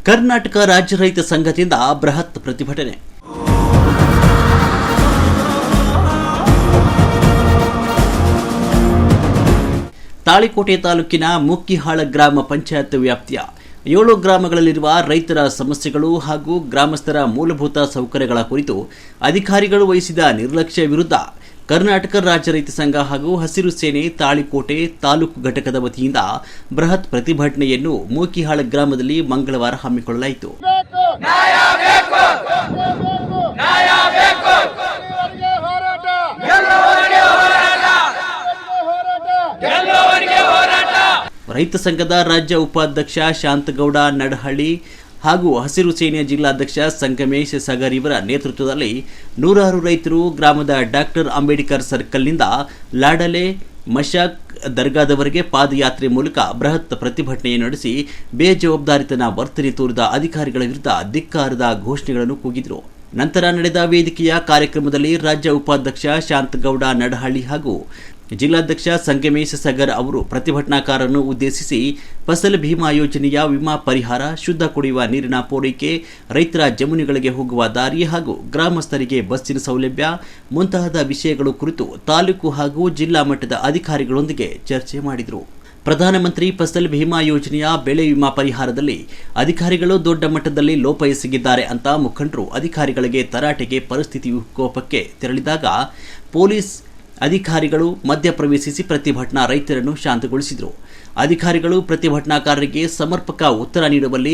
ಕರ್ನಾಟಕ ರಾಜ್ಯ ರೈತ ಸಂಘದಿಂದ ಬೃಹತ್ ಪ್ರತಿಭಟನೆ. ತಾಳಿಕೋಟೆ ತಾಲೂಕಿನ ಮುಕ್ಕಿಹಾಳ ಗ್ರಾಮ ಪಂಚಾಯತ್ ವ್ಯಾಪ್ತಿಯ 7 ಗ್ರಾಮಗಳಲ್ಲಿರುವ ರೈತರ ಸಮಸ್ಯೆಗಳು ಹಾಗೂ ಗ್ರಾಮಸ್ಥರ ಮೂಲಭೂತ ಸೌಕರ್ಯಗಳ ಕುರಿತು ಅಧಿಕಾರಿಗಳು ವಹಿಸಿದ ನಿರ್ಲಕ್ಷ್ಯ ವಿರುದ್ಧ ಕರ್ನಾಟಕ ರಾಜ್ಯ ರೈತ ಸಂಘ ಹಾಗೂ ಹಸಿರು ಸೇನೆ ತಾಳಿಕೋಟೆ ತಾಲೂಕು ಘಟಕದ ವತಿಯಿಂದ ಬೃಹತ್ ಪ್ರತಿಭಟನೆಯನ್ನು ಮೂಕಿಹಾಳ ಗ್ರಾಮದಲ್ಲಿ ಮಂಗಳವಾರ ಹಮ್ಮಿಕೊಳ್ಳಲಾಯಿತು. ರೈತ ಸಂಘದ ರಾಜ್ಯ ಉಪಾಧ್ಯಕ್ಷ ಶಾಂತಗೌಡ ನಡಹಳ್ಳಿ ಹಾಗೂ ಹಸಿರು ಸೇನೆಯ ಜಿಲ್ಲಾಧ್ಯಕ್ಷ ಸಂಗಮೇಶ್ ಸಗರ್ ಇವರ ನೇತೃತ್ವದಲ್ಲಿ ನೂರಾರು ರೈತರು ಗ್ರಾಮದ ಡಾಕ್ಟರ್ ಅಂಬೇಡ್ಕರ್ ಸರ್ಕಲ್ನಿಂದ ಲಾಡಲೆ ಮಶಾಕ್ ದರ್ಗಾದವರೆಗೆ ಪಾದಯಾತ್ರೆ ಮೂಲಕ ಬೃಹತ್ ಪ್ರತಿಭಟನೆ ನಡೆಸಿ ಬೇಜವಾಬ್ದಾರಿತನ ವರ್ತನೆ ತೋರಿದ ಅಧಿಕಾರಿಗಳ ವಿರುದ್ಧ ಧಿಕ್ಕಾರದ ಘೋಷಣೆಗಳನ್ನು ಕೂಗಿದರು. ನಂತರ ನಡೆದ ವೇದಿಕೆಯ ಕಾರ್ಯಕ್ರಮದಲ್ಲಿ ರಾಜ್ಯ ಉಪಾಧ್ಯಕ್ಷ ಶಾಂತಗೌಡ ನಡಹಳ್ಳಿ ಹಾಗೂ ಜಿಲ್ಲಾಧ್ಯಕ್ಷ ಸಂಗಮೇಶ್ ಸಗರ್ ಅವರು ಪ್ರತಿಭಟನಾಕಾರರನ್ನು ಉದ್ದೇಶಿಸಿ ಫಸಲ್ ಭೀಮಾ ಯೋಜನೆಯ ವಿಮಾ ಪರಿಹಾರ, ಶುದ್ಧ ಕುಡಿಯುವ ನೀರಿನ ಪೂರೈಕೆ, ರೈತರ ಜಮೀನುಗಳಿಗೆ ಹೋಗುವ ದಾರಿ ಹಾಗೂ ಗ್ರಾಮಸ್ಥರಿಗೆ ಬಸ್ಸಿನ ಸೌಲಭ್ಯ ಮುಂತಾದ ವಿಷಯಗಳು ಕುರಿತು ತಾಲೂಕು ಹಾಗೂ ಜಿಲ್ಲಾ ಮಟ್ಟದ ಅಧಿಕಾರಿಗಳೊಂದಿಗೆ ಚರ್ಚೆ ಮಾಡಿದರು. ಪ್ರಧಾನಮಂತ್ರಿ ಫಸಲ್ ಭೀಮಾ ಯೋಜನೆಯ ಬೆಳೆ ವಿಮಾ ಪರಿಹಾರದಲ್ಲಿ ಅಧಿಕಾರಿಗಳು ದೊಡ್ಡ ಮಟ್ಟದಲ್ಲಿ ಲೋಪ ಎಸಗಿದ್ದಾರೆ ಅಂತ ಮುಖಂಡರು ಅಧಿಕಾರಿಗಳಿಗೆ ತರಾಟೆಗೆ ಪರಿಸ್ಥಿತಿ ವಿಕೋಪಕ್ಕೆ ತೆರಳಿದಾಗ ಪೊಲೀಸ್ ಅಧಿಕಾರಿಗಳು ಮಧ್ಯಪ್ರವೇಶಿಸಿ ಪ್ರತಿಭಟನಾ ರೈತರನ್ನು ಶಾಂತಗೊಳಿಸಿದರು. ಅಧಿಕಾರಿಗಳು ಪ್ರತಿಭಟನಾಕಾರರಿಗೆ ಸಮರ್ಪಕ ಉತ್ತರ ನೀಡುವಲ್ಲಿ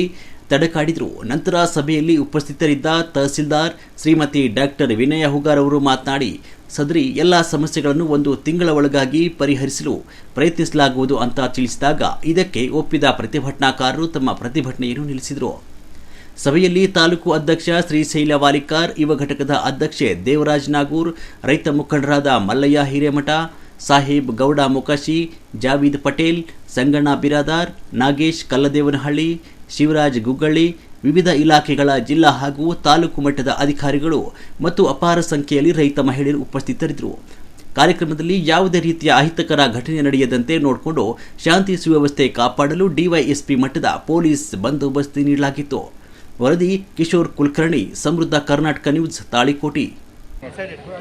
ತಡಕಾಡಿದರು. ನಂತರ ಸಭೆಯಲ್ಲಿ ಉಪಸ್ಥಿತರಿದ್ದ ತಹಸೀಲ್ದಾರ್ ಶ್ರೀಮತಿ ಡಾಕ್ಟರ್ ವಿನಯ ಹುಗಾರ್ ಅವರು ಮಾತನಾಡಿ, ಸದರಿ ಎಲ್ಲ ಸಮಸ್ಯೆಗಳನ್ನು 1 ತಿಂಗಳ ಒಳಗಾಗಿ ಪರಿಹರಿಸಲು ಪ್ರಯತ್ನಿಸಲಾಗುವುದು ಅಂತ ತಿಳಿಸಿದಾಗ ಇದಕ್ಕೆ ಒಪ್ಪಿದ ಪ್ರತಿಭಟನಾಕಾರರು ತಮ್ಮ ಪ್ರತಿಭಟನೆಯನ್ನು ನಿಲ್ಲಿಸಿದರು. ಸಭೆಯಲ್ಲಿ ತಾಲೂಕು ಅಧ್ಯಕ್ಷ ಶ್ರೀಶೈಲ ವಾಲಿಕಾರ್, ಯುವ ಘಟಕದ ಅಧ್ಯಕ್ಷೆ ದೇವರಾಜ್ ನಾಗೂರ್, ರೈತ ಮುಖಂಡರಾದ ಮಲ್ಲಯ್ಯ ಹಿರೇಮಠ, ಸಾಹೇಬ್ ಗೌಡ ಮೊಕಾಶಿ, ಜಾವೀದ್ ಪಟೇಲ್, ಸಂಗಣ್ಣ ಬಿರಾದಾರ್, ನಾಗೇಶ್ ಕಲ್ಲದೇವನಹಳ್ಳಿ, ಶಿವರಾಜ್ ಗುಗ್ಗಳ್ಳಿ, ವಿವಿಧ ಇಲಾಖೆಗಳ ಜಿಲ್ಲಾ ಹಾಗೂ ತಾಲೂಕು ಮಟ್ಟದ ಅಧಿಕಾರಿಗಳು ಮತ್ತು ಅಪಾರ ಸಂಖ್ಯೆಯಲ್ಲಿ ರೈತ ಮಹಿಳೆಯರು ಉಪಸ್ಥಿತರಿದ್ದರು. ಕಾರ್ಯಕ್ರಮದಲ್ಲಿ ಯಾವುದೇ ರೀತಿಯ ಅಹಿತಕರ ಘಟನೆ ನಡೆಯದಂತೆ ನೋಡಿಕೊಂಡು ಶಾಂತಿ ಸುವ್ಯವಸ್ಥೆ ಕಾಪಾಡಲು ಡಿವೈಎಸ್ಪಿ ಮಟ್ಟದ ಪೊಲೀಸ್ ಬಂದೋಬಸ್ತ್ ನೀಡಲಾಗಿತ್ತು. ವರದಿ ಕಿಶೋರ್ ಕುಲಕರ್ಣಿ, ಸಮೃದ್ಧ ಕರ್ನಾಟಕ ನ್ಯೂಸ್, ತಾಳಿಕೋಟೆ.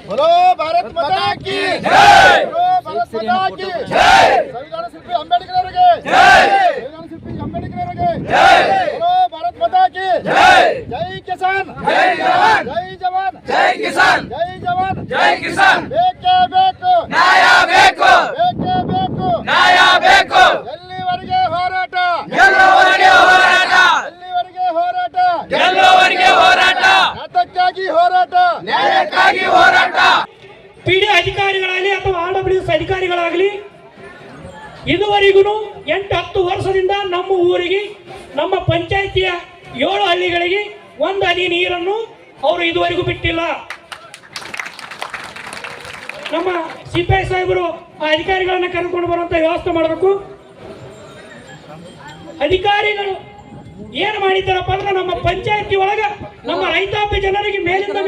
बोलो भारत माता की जय, बोलो भारत माता की जय, संविधान शिल्पी अंबेडकर ಅವರಿಗೆ ಜೈ, ಸಂವಿಧಾನ ಶಿಲ್ಪಿ ಅಂಬೇಡ್ಕರ್ ಅವರಿಗೆ ಜೈ, बोलो भारत माता की जय, जय किसान जय जवान, जय जवान जय किसान, जय जवान जय किसान, ಬೇಕೇ ಬೇಕು ನ್ಯಾಯ ಬೇಕು, ಬೇಕೇ ಬೇಕು ನ್ಯಾಯ ಬೇಕು, ಎಲ್ಲಿವರೆಗೆ ಹೋರಾಟ, ಗೆಲ್ಲುವವರೆಗೆ ಹೋರಾಟ, ಎಲ್ಲಿವರೆಗೆ ಹೋರಾಟ, ಗೆಲ್ಲುವವರೆಗೆ ಹೋರಾಟ, ನ್ಯಾಯಕ್ಕಾಗಿ ಹೋರಾಟ, ನ್ಯಾಯಕ್ಕಾಗಿ ಹೋರಾಟ. ಪಿಡಿ ಅಧಿಕಾರಿಗಳಾಗಲಿ ಅಥವಾ RWS ಅಧಿಕಾರಿಗಳಾಗಲಿ ಇದುವರೆಗೂ 8-10 ವರ್ಷದಿಂದ ನಮ್ಮ ಊರಿಗೆ, ನಮ್ಮ ಪಂಚಾಯಿತಿಯ 7 ಹಳ್ಳಿಗಳಿಗೆ 1 ಹನಿ ನೀರನ್ನು ಅವರು ಇದುವರೆಗೂ ಬಿಟ್ಟಿಲ್ಲ. ನಮ್ಮ ಸಿಪಿಐ ಸಾಹೇಬರು ಆ ಅಧಿಕಾರಿಗಳನ್ನ ಕರೆದುಕೊಂಡು ಬರುವಂತ ವ್ಯವಸ್ಥೆ ಮಾಡಬೇಕು. ಅಧಿಕಾರಿಗಳು ಏನು ಮಾಡಿದ್ದಾರಪ್ಪ ಅಂದ್ರೆ ನಮ್ಮ ಪಂಚಾಯತಿ ಒಳಗ ನಮ್ಮ ರೈತಾಪಿ ಜನರಿಗೆ ಮೇಲಿಂದ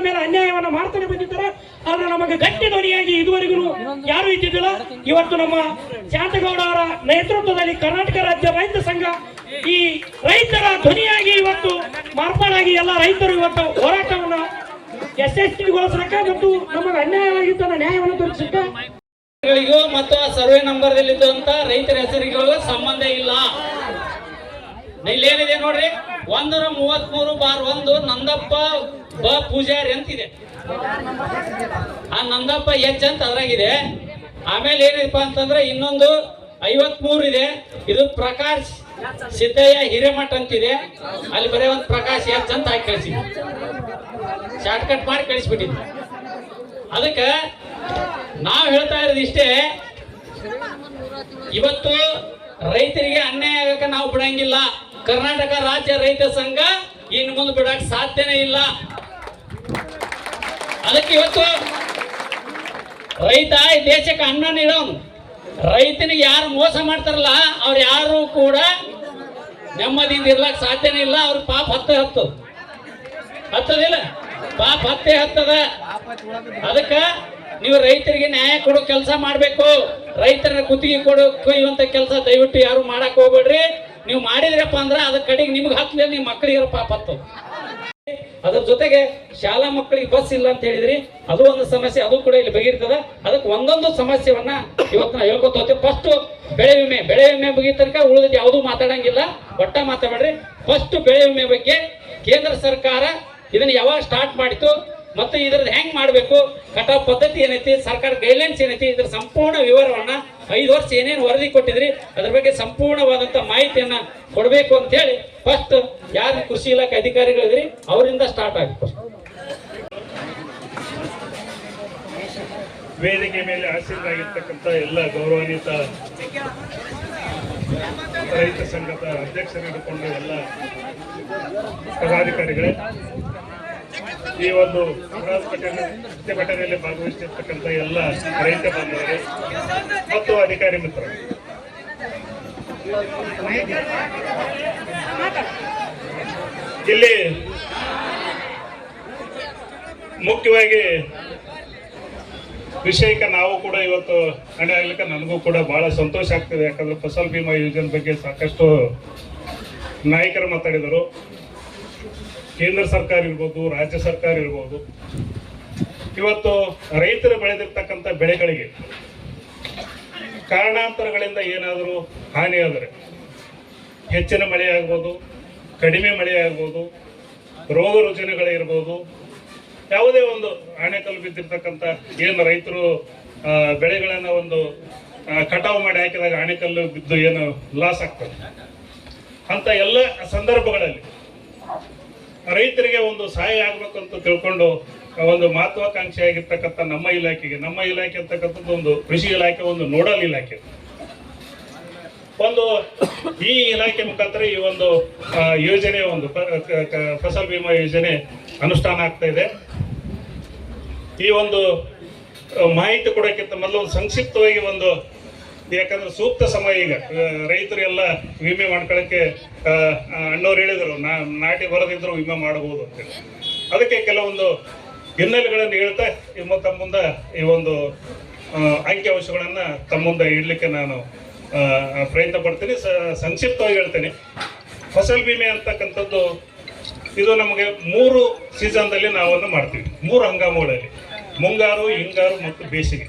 ಮೇಲೆ ಅನ್ಯಾಯವನ್ನು ಮಾಡ್ತಾನೆ ಬಂದಿದ್ದಾರೆ. ಆದ್ರೆ ನಮಗೆ ಗಟ್ಟಿ ಧ್ವನಿಯಾಗಿ ಇದುವರೆಗೂ ಯಾರು ಇದ್ದಿದ್ದಿಲ್ಲ. ಇವತ್ತು ನಮ್ಮ ಶಾಂತಗೌಡ ಅವರ ನೇತೃತ್ವದಲ್ಲಿ ಕರ್ನಾಟಕ ರಾಜ್ಯ ರೈತ ಸಂಘ ಈ ರೈತರ ಧ್ವನಿಯಾಗಿ ಇವತ್ತು ಮಾರ್ಪಾಡಾಗಿ ಎಲ್ಲ ರೈತರು ಇವತ್ತು ಹೋರಾಟವನ್ನು ಯಶಸ್ವಿಗೊಳಿಸಲಿಕ್ಕೆ ಮತ್ತು ನಮಗೆ ಅನ್ಯಾಯವಾಗಿದ್ದ ನ್ಯಾಯವನ್ನು ತೋರಿಸಲಿಕ್ಕೆ ಮತ್ತು ಸರ್ವೆ ನಂಬರ್ ಇದ್ದಂತ ರೈತರ ಹೆಸರುಗಳು ಸಂಬಂಧ ಇಲ್ಲ. ಇಲ್ಲೇನಿದೆ ನೋಡ್ರಿ, 133/1 ನಂದಪ್ಪ ಬ ಪೂಜಾರಿ ಅಂತಿದೆ. ಆ ನಂದಪ್ಪ ಎಚ್ ಅಂತ ಅದ್ರಾಗಿದೆ. ಆಮೇಲೆ ಏನಿದೆಪ್ಪ ಅಂತಂದ್ರೆ ಇನ್ನೊಂದು 53 ಇದೆ, ಇದು ಪ್ರಕಾಶ್ ಸಿದ್ದಯ್ಯ ಹಿರೇಮಠ ಅಂತಿದೆ. ಅಲ್ಲಿ ಬರೀ ಒಂದು ಪ್ರಕಾಶ್ ಎಚ್ ಅಂತ ಹಾಕಿ ಕಳಿಸಿದ್ವಿ, ಶಾರ್ಟ್ ಕಟ್ ಮಾಡಿ ಕಳಿಸ್ಬಿಟ್ಟಿದ್ವಿ. ಅದಕ್ಕೆ ನಾವು ಹೇಳ್ತಾ ಇರೋದು ಇಷ್ಟೇ, ಇವತ್ತು ರೈತರಿಗೆ ಅನ್ಯಾಯ ಆಗಕ್ಕೆ ನಾವು ಬಿಡಂಗಿಲ್ಲ. ಕರ್ನಾಟಕ ರಾಜ್ಯ ರೈತ ಸಂಘ ಇನ್ನು ಮುಂದೆ ಬಿಡಕ್ ಸಾಧ್ಯನೇ ಇಲ್ಲ. ಅದಕ್ಕೆ ಇವತ್ತು ರೈತ ಈ ದೇಶಕ್ಕೆ ಅನ್ನ ನೀಡೋನು. ರೈತನಿಗೆ ಯಾರು ಮೋಸ ಮಾಡ್ತಾರಲ್ಲ ಅವ್ರು ಯಾರು ಕೂಡ ನೆಮ್ಮದಿಯಿಂದ ಇರ್ಲಕ್ ಸಾಧ್ಯನೇ ಇಲ್ಲ. ಅವ್ರ ಪಾಪ ಹತ್ತದಿಲ್ಲ, ಪಾಪ ಹತ್ತದ. ಅದಕ್ಕೆ ನೀವು ರೈತರಿಗೆ ನ್ಯಾಯ ಕೊಡೋ ಕೆಲಸ ಮಾಡಬೇಕು. ರೈತರ ಕುತ್ತಿಗೆ ಕೊಯ್ಯುವಂತ ಕೆಲಸ ದಯವಿಟ್ಟು ಯಾರು ಮಾಡಕ್ ಹೋಗ್ಬೇಡ್ರಿ. ನೀವು ಮಾಡಿದ್ರಪ್ಪ ಅಂದ್ರೆ ಅದ್ರ ಕಡೆಗೆ ನಿಮ್ಗೆ ಹತ್ತಲೇ ನಿಮ್ಮ ಮಕ್ಕಳಿಗೆ ಪಾಪ ಹತ್ತದ. ಅದ್ರ ಜೊತೆಗೆ ಶಾಲಾ ಮಕ್ಕಳಿಗೆ ಬಸ್ ಇಲ್ಲ ಅಂತ ಹೇಳಿದ್ರಿ, ಅದು ಒಂದು ಸಮಸ್ಯೆ, ಅದು ಕೂಡ ಇಲ್ಲಿ ಬಗೆಯಿರ್ತದ. ಅದಕ್ಕೆ ಒಂದೊಂದು ಸಮಸ್ಯೆವನ್ನ ಇವತ್ತು ನಾವು ಹೇಳ್ಕೊತ ಹೋಗ್ತೀವಿ. ಫಸ್ಟ್ ಬೆಳೆ ವಿಮೆ ಮುಗಿದ ತನಕ ಉಳಿದ ಯಾವುದೂ ಮಾತಾಡಂಗಿಲ್ಲ, ಒಟ್ಟ ಮಾತಾಡ್ರಿ. ಫಸ್ಟ್ ಬೆಳೆ ವಿಮೆ ಬಗ್ಗೆ ಕೇಂದ್ರ ಸರ್ಕಾರ ಇದನ್ನ ಯಾವಾಗ ಸ್ಟಾರ್ಟ್ ಮಾಡಿತು ಮತ್ತು ಇದ್ರದ್ದು ಹೆಂಗ್ ಮಾಡಬೇಕು, ಕಟಾವ್ ಪದ್ಧತಿ ಏನೈತಿ, ಸರ್ಕಾರ ಗೈಡ್ಲೈನ್ಸ್ ಏನೈತಿ, ಇದ್ರ ಸಂಪೂರ್ಣ ವಿವರವನ್ನ 5 ವರ್ಷ ಏನೇನು ವರದಿ ಕೊಟ್ಟಿದ್ರಿ ಅದ್ರ ಬಗ್ಗೆ ಸಂಪೂರ್ಣವಾದಂತ ಮಾಹಿತಿಯನ್ನ ಕೊಡಬೇಕು ಅಂತ ಹೇಳಿ ಫಸ್ಟ್ ಯಾರು ಕೃಷಿ ಇಲಾಖೆ ಅಧಿಕಾರಿಗಳಿದ್ರಿ ಅವರಿಂದ ಸ್ಟಾರ್ಟ್ ಆಗುತ್ತೆ. ವೇದಿಕೆ ಮೇಲೆ ಆಸೀನರಾಗಿರ್ತಕ್ಕಂಥ ಎಲ್ಲ ಗೌರವಾನ್ವಿತ ರೈತ ಸಂಘದ ಅಧ್ಯಕ್ಷರು ಹಿಡಿದುಕೊಂಡು ಎಲ್ಲ ಪದಾಧಿಕಾರಿಗಳೇ, ಈ ಒಂದು ಪ್ರತಿಭಟನೆಯಲ್ಲಿ ಭಾಗವಹಿಸಿರ್ತಕ್ಕಂಥ ಎಲ್ಲ ರೈತ ಬಾಂಧವರೇ ಮತ್ತು ಅಧಿಕಾರಿ ಮಿತ್ರರು, ಇಲ್ಲಿ ಮುಖ್ಯವಾಗಿ ವಿಷಯಕ್ಕೆ ನಾವು ಕೂಡ ಇವತ್ತು ಹಣೆ ಆಗ್ಲಿಕ್ಕೆ ನನಗೂ ಕೂಡ ಬಹಳ ಸಂತೋಷ ಆಗ್ತದೆ. ಯಾಕಂದ್ರೆ ಫಸಲ್ ಬಿಮಾ ಯೋಜನೆ ಬಗ್ಗೆ ಸಾಕಷ್ಟು ನಾಯಕರು ಮಾತಾಡಿದರು. ಕೇಂದ್ರ ಸರ್ಕಾರ ಇರ್ಬೋದು, ರಾಜ್ಯ ಸರ್ಕಾರ ಇರ್ಬೋದು, ಇವತ್ತು ರೈತರು ಬೆಳೆದಿರ್ತಕ್ಕಂಥ ಬೆಳೆಗಳಿಗೆ ಕಾರಣಾಂತರಗಳಿಂದ ಏನಾದರೂ ಹಾನಿ ಆದರೆ, ಹೆಚ್ಚಿನ ಮಳೆ ಆಗ್ಬೋದು, ಕಡಿಮೆ ಮಳೆ ಆಗ್ಬೋದು, ರೋಗ ರುಜಿನಗಳಿರ್ಬೋದು, ಯಾವುದೇ ಒಂದು ಆಣೆಕಲ್ಲು ಬಿದ್ದಿರ್ತಕ್ಕಂಥ ಏನು ರೈತರು ಬೆಳೆಗಳನ್ನು ಒಂದು ಕಟಾವು ಮಾಡಿ ಹಾಕಿದಾಗ ಆಣೆಕಲ್ಲು ಬಿದ್ದು ಏನು ಲಾಸ್ ಆಗ್ತದೆ ಅಂತ ಎಲ್ಲ ಸಂದರ್ಭಗಳಲ್ಲಿ ರೈತರಿಗೆ ಒಂದು ಸಹಾಯ ಆಗ್ಬೇಕು ಅಂತ ತಿಳ್ಕೊಂಡು ಒಂದು ಮಹತ್ವಾಕಾಂಕ್ಷಿ ಆಗಿರ್ತಕ್ಕಂಥ ನಮ್ಮ ಇಲಾಖೆ ಅಂತಕ್ಕಂಥದ್ದು ಒಂದು ಕೃಷಿ ಇಲಾಖೆ, ಒಂದು ನೋಡಲ್ ಇಲಾಖೆ. ಒಂದು ಈ ಇಲಾಖೆ ಮುಖಾಂತರ ಈ ಒಂದು ಯೋಜನೆ, ಒಂದು ಫಸಲ್ ಬಿಮಾ ಯೋಜನೆ ಅನುಷ್ಠಾನ ಆಗ್ತಾ ಇದೆ. ಈ ಒಂದು ಮಾಹಿತಿ ಕೊಡೋಕ್ಕಿಂತ ಮೊದಲು ಒಂದು ಸಂಕ್ಷಿಪ್ತವಾಗಿ ಒಂದು, ಯಾಕಂದ್ರೆ ಸೂಕ್ತ ಸಮಯ ಈಗ ರೈತರು ಎಲ್ಲ ವಿಮೆ ಮಾಡ್ಕೊಳ್ಳೋಕ್ಕೆ ಅಣ್ಣವ್ರು ಹೇಳಿದರು, ನಾಟಿ ಬರದಿದ್ರು ವಿಮೆ ಮಾಡಬಹುದು ಅಂತೇಳಿ. ಅದಕ್ಕೆ ಕೆಲವೊಂದು ಹಿನ್ನೆಲೆಗಳನ್ನು ಹೇಳ್ತಾ ತಮ್ಮ ಮುಂದೆ ಈ ಒಂದು ಅಂಕಿಅಂಶಗಳನ್ನು ತಮ್ಮ ಮುಂದೆ ಇಡಲಿಕ್ಕೆ ನಾನು ಪ್ರಯತ್ನ ಪಡ್ತೀನಿ. ಸಂಕ್ಷಿಪ್ತವಾಗಿ ಹೇಳ್ತೇನೆ. ಫಸಲ್ ಬಿಮೆ ಅಂತಕ್ಕಂಥದ್ದು ಇದು ನಮಗೆ 3 ಸೀಸನ್ದಲ್ಲಿ ನಾವನ್ನು ಮಾಡ್ತೀವಿ, 3 ಹಂಗಾಮುಗಳಲ್ಲಿ: ಮುಂಗಾರು, ಹಿಂಗಾರು ಮತ್ತು ಬೇಸಿಗೆ.